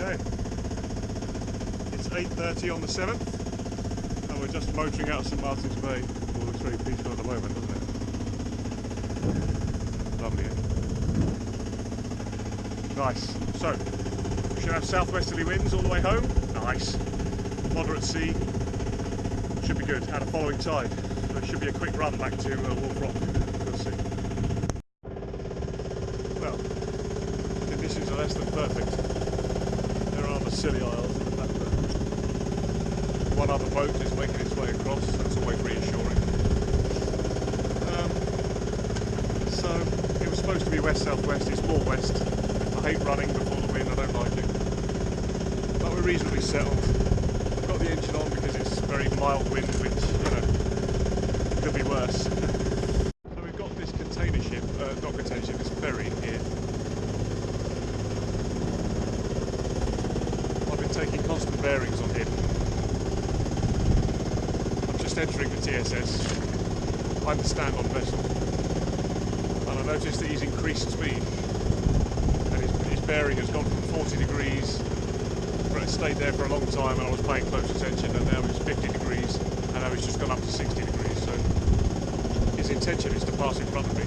Okay, it's 8:30 on the 7th and we're just motoring out of St Martin's Bay. All looks very peaceful at the moment, doesn't it? Lovely, eh? Nice. So, we should have southwesterly winds all the way home. Nice. Moderate sea. Should be good. Had a following tide. So it should be a quick run back to Wolf Rock. We'll see. Well, conditions are less than perfect. There are the Scilly Isles in the background. One other boat is making its way across. That's always reassuring. So it was supposed to be west-southwest. It's more west. I hate running before the wind. I don't like it. But we're reasonably settled. I've got the engine on because it's very mild wind, which, you know, could be worse. So we've got this container ship, not container ship, this ferry here. I've been taking constant bearings on him. I'm just entering the TSS. I'm the stand-on vessel. And I noticed that he's increased speed. And his bearing has gone from 40 degrees, but it stayed there for a long time and I was paying close attention, and now it's 50 degrees and now it's just gone up to 60 degrees. So his intention is to pass in front of me,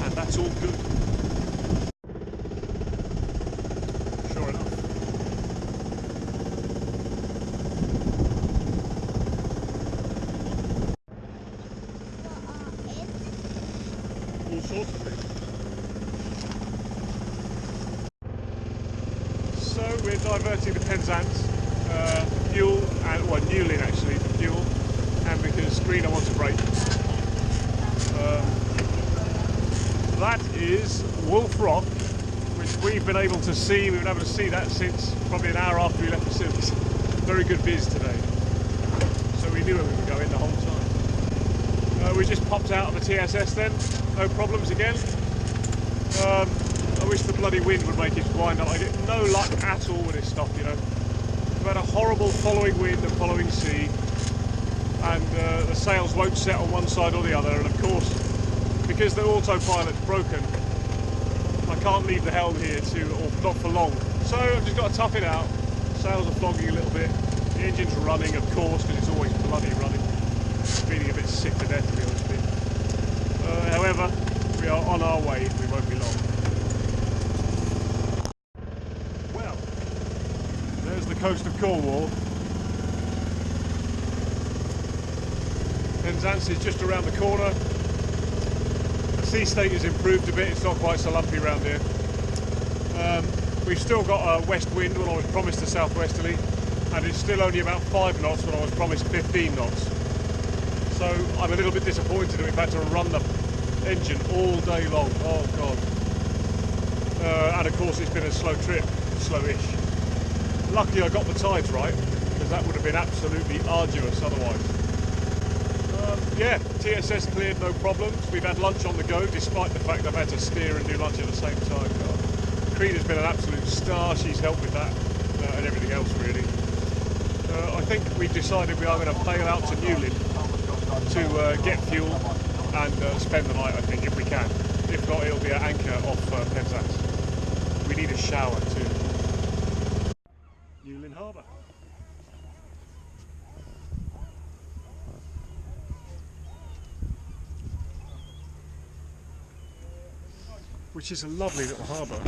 and that's all good. Sure enough. All sorts of things. So we're diverting to Penzance, fuel, and well, Newlyn actually for fuel, and because Greener wants a break. That is Wolf Rock, which we've been able to see. We've been able to see that since probably an hour after we left the Scillies. Very good viz today. So we knew where we were going the whole time. We just popped out of the TSS then, no problems again. I wish the bloody wind would make its wind up. I get no luck at all with this stuff, you know. We've had a horrible following wind and following sea, and the sails won't set on one side or the other, and of course, because the autopilot's broken, I can't leave the helm here or not for long. So I've just got to tough it out. Sails are flogging a little bit. The engine's running, of course, because it's always bloody running. Feeling a bit sick to death, to be honest with you. However, we are on our way. We won't be long. Well, there's the coast of Cornwall. Penzance is just around the corner. The sea state has improved a bit. It's not quite so lumpy around here. We've still got a west wind when I was promised a southwesterly, and it's still only about 5 knots when I was promised 15 knots. So I'm a little bit disappointed that we've had to run the engine all day long. Oh god. And of course it's been a slow trip, slowish. Luckily I got the tides right, because that would have been absolutely arduous otherwise. Yeah, TSS cleared, no problems. We've had lunch on the go, despite the fact I've had to steer and do lunch at the same time. Creed's been an absolute star. She's helped with that and everything else really. I think we've decided we are going to bail out to Newlyn to get fuel and spend the night, I think, if we can. If not, it'll be an anchor off Penzance. We need a shower too. Newlyn Harbour. Which is a lovely little harbour.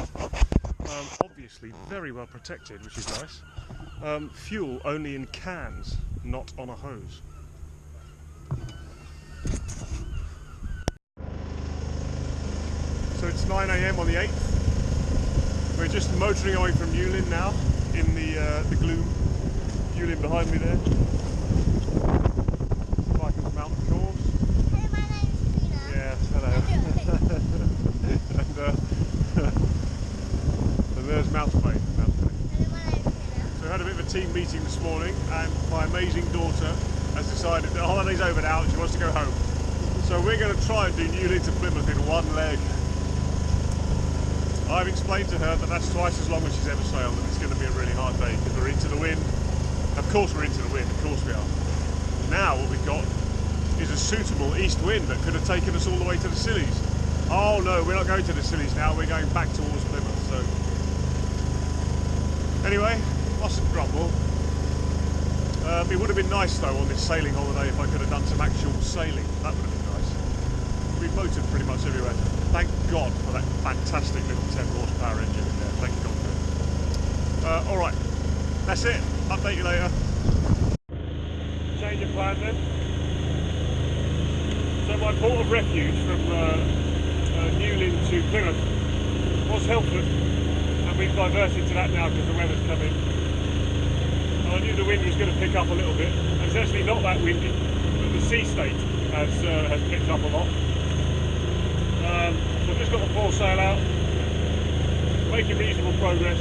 Obviously very well protected, which is nice. Fuel only in cans, not on a hose. So it's 9 AM on the 8th. We're just motoring away from Newlyn now, in the gloom. Newlyn behind me there. Cycling the mountain course. Hey, my name's Tina. Yes, hello. And there's Mouse Bay. Hello, my name's Tina. So we had a bit of a team meeting this morning, and my amazing daughter has decided that the holiday's over now and she wants to go home. So we're going to try and do Newlyn to Plymouth in one leg. I've explained to her that that's twice as long as she's ever sailed, and it's going to be a really hard day because we're into the wind. Of course we're into the wind, of course we are. Now what we've got is a suitable east wind that could have taken us all the way to the Scillies. Oh no, we're not going to the Scillies now, we're going back towards Plymouth. So Anyway, mustn't grumble. It would have been nice though on this sailing holiday if I could have done some actual sailing. That would have been nice. We've motored pretty much everywhere. Thank God for that fantastic little 10 horsepower engine in there. Thank God for it. Alright, that's it. Update you later. Change of plan then. So my port of refuge from Newlyn to Plymouth was Helford, and we've diverted to that now because the weather's come in. I knew the wind was going to pick up a little bit, and it's actually not that windy, but the sea state has picked up a lot. So I've just got the foresail out, making reasonable progress.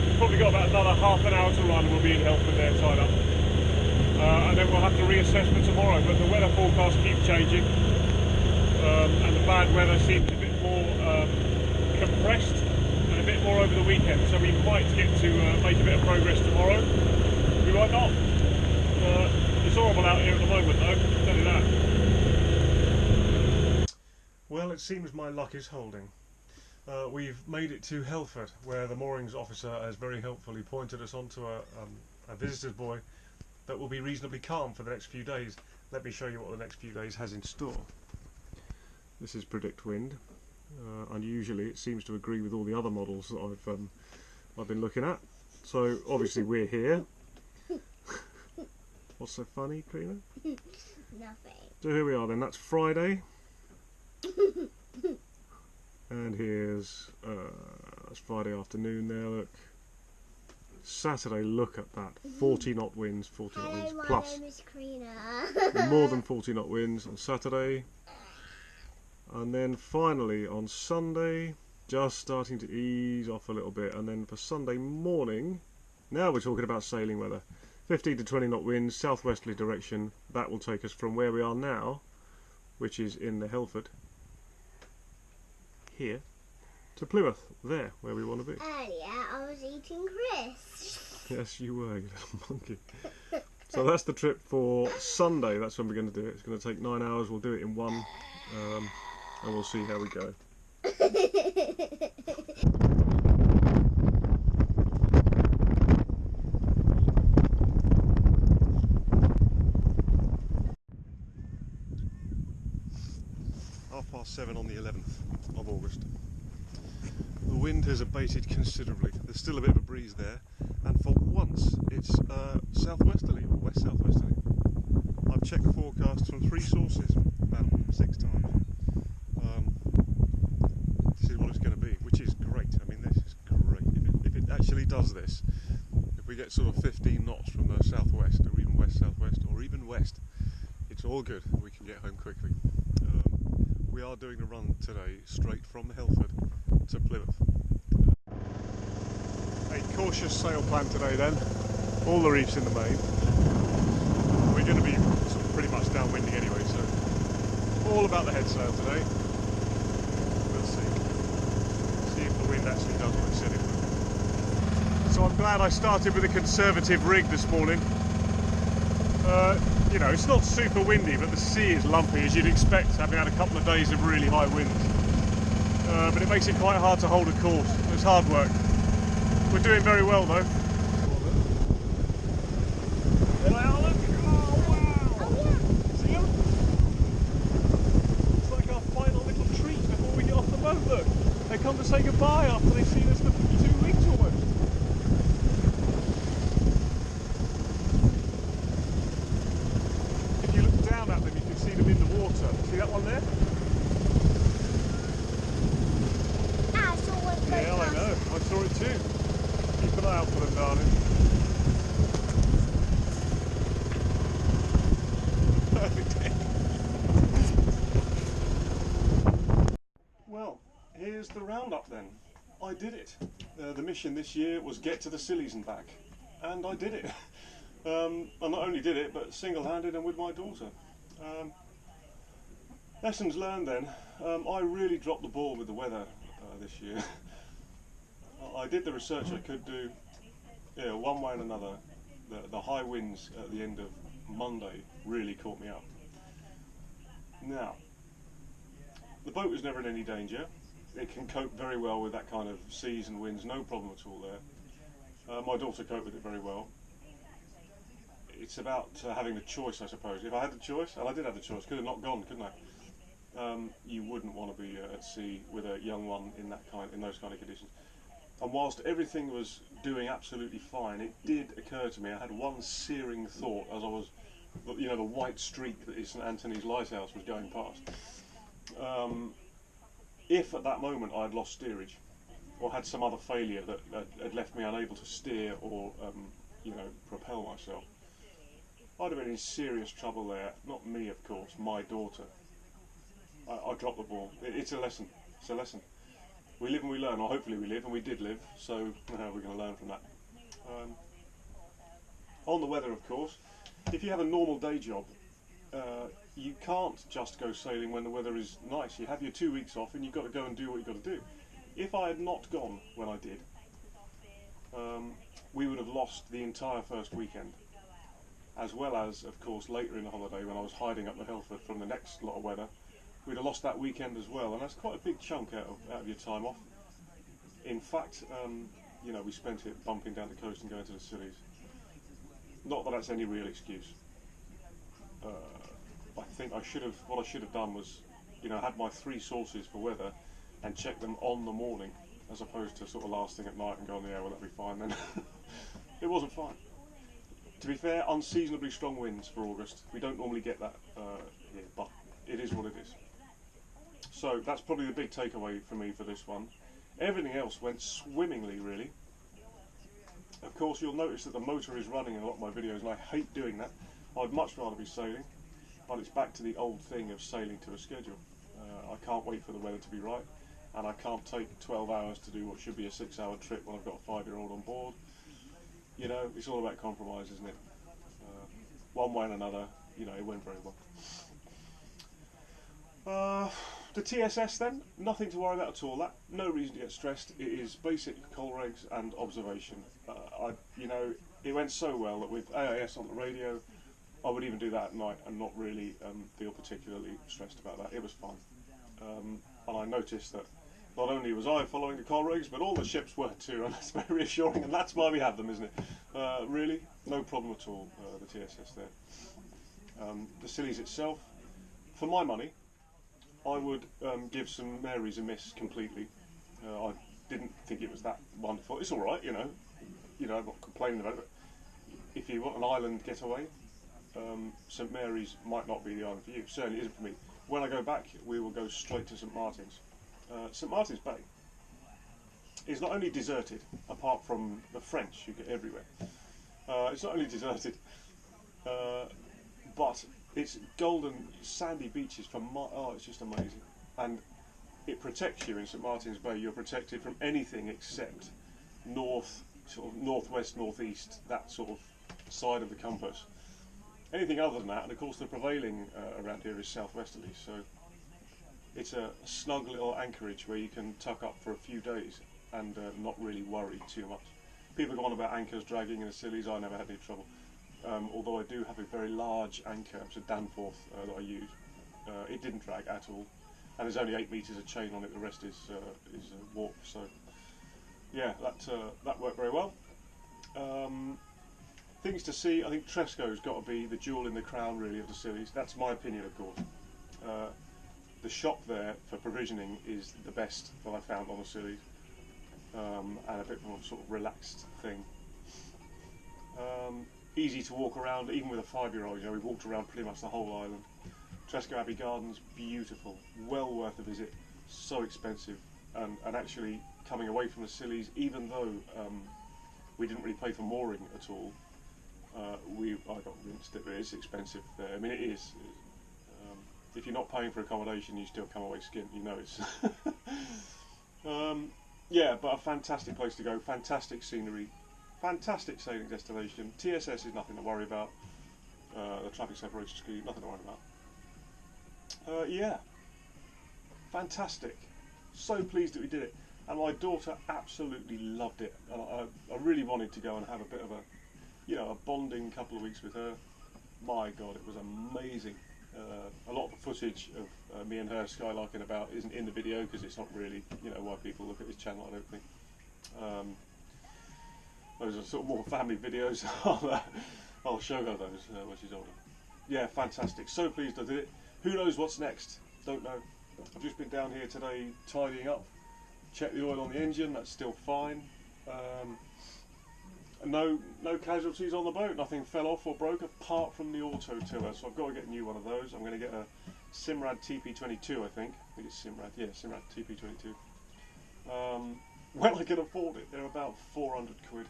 We've probably got about another half an hour to run and we'll be in Helford there tied up. And then we'll have to reassess for tomorrow, but the weather forecast keeps changing, and the bad weather seems a bit more compressed and a bit more over the weekend, so we might get to make a bit of progress tomorrow. We might not. It's horrible out here at the moment though, I'll tell you that. Well, it seems my luck is holding. We've made it to Helford, where the moorings officer has very helpfully pointed us onto a visitor's buoy that will be reasonably calm for the next few days. Let me show you what the next few days has in store. This is predict wind. Unusually it seems to agree with all the other models that I've been looking at. So obviously we're here. What's so funny, Karina? Nothing. So here we are then, that's Friday. And here's that's Friday afternoon there, look. Saturday, look at that, 40 knot winds, 40 knot winds plus. My name is Karina. More than 40 knot winds on Saturday. And then finally on Sunday, just starting to ease off a little bit. And then for Sunday morning, now we're talking about sailing weather. 15 to 20 knot winds, southwesterly direction. That will take us from where we are now, which is in the Helford, here, to Plymouth, there, where we want to be. Earlier I was eating crisps. Yes, you were, you little monkey. So that's the trip for Sunday. That's when we're going to do it. It's going to take 9 hours. We'll do it in one, and we'll see how we go. 7:30 on the 11th of August. The wind has abated considerably. There's still a bit of a breeze there, and for once it's southwesterly or west southwesterly. I've checked the forecast from 3 sources about 6 times. This is what it's going to be, which is great. I mean, this is great. If it actually does this, if we get sort of 15 knots from the southwest, or even west southwest, or even west, it's all good. We can get home quickly. We are doing a run today straight from Helford to Plymouth. A cautious sail plan today then, all the reefs in the main. We're going to be sort of pretty much downwinding anyway, so all about the head sail today. We'll see if the wind actually does what it said it would. So I'm glad I started with a conservative rig this morning. You know, it's not super windy, but the sea is lumpy as you'd expect, having had a couple of days of really high winds. But it makes it quite hard to hold a course. It's hard work. We're doing very well though. There they are, look! Oh wow! Oh yeah! See them? It's like our final little treat before we get off the boat, look! They come to say goodbye after they've seen us for 2 weeks almost. At them, you can see them in the water. See that one there? I saw one. Yeah, I know. I saw it too. Keep an eye out for them, darling. Well, here's the roundup then. I did it. The mission this year was get to the Scillies and back, and I did it. I not only did it, but single-handed and with my daughter. Lessons learned then. I really dropped the ball with the weather this year. I did the research I could do, yeah, one way and another. The high winds at the end of Monday really caught me up. Now, the boat was never in any danger. It can cope very well with that kind of seas and winds, no problem at all there. My daughter coped with it very well. It's about having the choice, I suppose. If I had the choice, and I did have the choice, could have not gone, couldn't I? You wouldn't want to be at sea with a young one in those kind of conditions. And whilst everything was doing absolutely fine, it did occur to me, I had one searing thought as I was, you know, the white streak that is St Anthony's Lighthouse was going past. If at that moment I had lost steerage, or had some other failure that had left me unable to steer or, you know, propel myself, I'd have been in serious trouble there. Not me, of course, my daughter. I dropped the ball. It's a lesson. It's a lesson. We live and we learn, or hopefully we live, and we did live, so we're going to learn from that. On the weather, of course, if you have a normal day job, you can't just go sailing when the weather is nice. You have your 2 weeks off and you've got to go and do what you've got to do. If I had not gone when I did, we would have lost the entire first weekend, as well as, of course, later in the holiday when I was hiding up the Helford from the next lot of weather. We'd have lost that weekend as well, and that's quite a big chunk out of your time off. In fact, you know, we spent it bumping down the coast and going to the Scillies. Not that that's any real excuse. I think what I should have done was, you know, had my 3 sources for weather and checked them on the morning, as opposed to sort of last thing at night and going, yeah, well, that'll be fine then. It wasn't fine. To be fair, unseasonably strong winds for August. We don't normally get that here, but it is what it is. So that's probably the big takeaway for me for this one. Everything else went swimmingly, really. Of course, you'll notice that the motor is running in a lot of my videos, and I hate doing that. I'd much rather be sailing, but it's back to the old thing of sailing to a schedule. I can't wait for the weather to be right, and I can't take 12 hours to do what should be a 6-hour trip when I've got a 5-year-old on board. You know, it's all about compromise, isn't it? One way and another, you know, it went very well. The TSS then, nothing to worry about at all. No reason to get stressed. It is basic coal regs and observation. You know, it went so well that with AIS on the radio, I would even do that at night and not really feel particularly stressed about that. It was fun. And I noticed that not only was I following the coal regs, but all the ships were too, and that's very reassuring, and that's why we have them, isn't it? Really, no problem at all, the TSS there. The Scillies itself, for my money, I would give St Mary's a miss completely. I didn't think it was that wonderful. It's all right, you know, I'm not complaining about it. If you want an island getaway, St Mary's might not be the island for you. Certainly isn't for me. When I go back, we will go straight to St Martin's. St Martin's Bay is not only deserted, apart from the French you get everywhere. It's not only deserted, but it's golden sandy beaches it's just amazing. And it protects you in St Martin's Bay. You're protected from anything except sort of northwest, northeast, that sort of side of the compass. Anything other than that, and of course the prevailing around here is southwesterly, so it's a snug little anchorage where you can tuck up for a few days and not really worry too much. People go on about anchors dragging in the Scillies. I never had any trouble. Although I do have a very large anchor, it's a Danforth that I use. It didn't drag at all, and there's only 8 metres of chain on it. The rest is warp. So yeah, that worked very well. Things to see. I think Tresco's got to be the jewel in the crown, really, of the Scillies. That's my opinion, of course. The shop there for provisioning is the best that I found on the Scillies, and a bit more sort of relaxed thing. Easy to walk around, even with a 5-year-old. You know, we walked around pretty much the whole island. Tresco Abbey Gardens, beautiful, well worth a visit. So expensive, and actually coming away from the Scillies, even though we didn't really pay for mooring at all, I got rinsed. It's expensive there. I mean, it is. If you're not paying for accommodation, you still come away skint. You know it's. Yeah, but a fantastic place to go. Fantastic scenery. Fantastic sailing destination. TSS is nothing to worry about. The traffic separation scheme, nothing to worry about. Yeah, fantastic. So pleased that we did it, and my daughter absolutely loved it. And I really wanted to go and have a bit of a bonding couple of weeks with her. My God, it was amazing. A lot of the footage of me and her skylarking about isn't in the video because it's not really, why people look at this channel, I don't think. Those are sort of more family videos. I'll show her those when she's older. Yeah, fantastic. So pleased I did it. Who knows what's next? Don't know. I've just been down here today tidying up. Check the oil on the engine. That's still fine. No casualties on the boat. Nothing fell off or broke apart from the auto tiller. So I've got to get a new one of those. I'm going to get a Simrad TP22. I think it's Simrad. Yeah, Simrad TP22. When I can afford it, they're about 400 quid.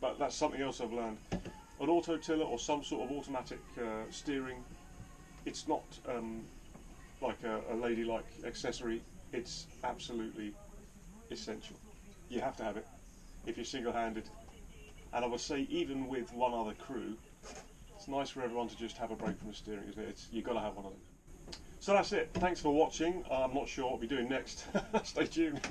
But that's something else I've learned. An auto tiller or some sort of automatic steering, it's not like a ladylike accessory. It's absolutely essential. You have to have it if you're single-handed. And I would say even with one other crew, it's nice for everyone to just have a break from the steering, isn't it? You've got to have one of them. So that's it. Thanks for watching. I'm not sure what we'll be doing next. Stay tuned.